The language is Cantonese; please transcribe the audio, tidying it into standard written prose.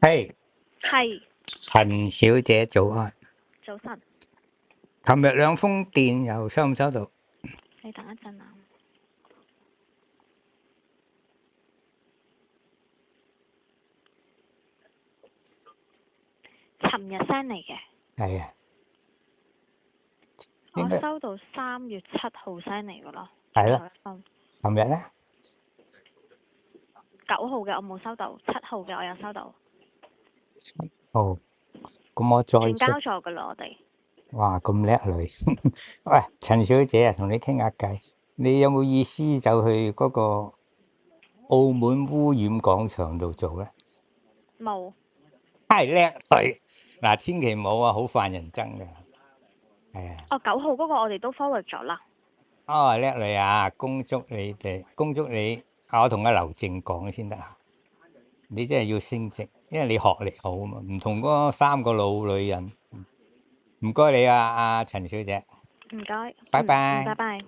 係係，陳小姐早安。早晨，琴日兩封電郵收唔收到？你等一陣啊。尋日 send 嚟嘅，係啊，我應該收到3月7號 send 嚟嘅咯，係啦。最後一封。琴日咧， 9號嘅我冇收到，7號嘅我有收到，哦，咁我再斷交識。咗嘅啦，我哋。哇，咁叻女！喂，陳小姐啊，同你傾下偈，你有冇意思走去嗰個澳門污染廣場度做咧？冇。太叻女！嗱，千祈唔好啊，好犯人憎噶。係啊。哦，9號嗰個我哋都 forward 咗啦。哦，叻女啊！恭祝你哋，恭祝你。我同阿劉靜講先得啊。你真係要升職，因為你學歷好啊嘛，唔同嗰3個老女人。唔該你啊，阿陳小姐。唔該。拜拜。拜拜。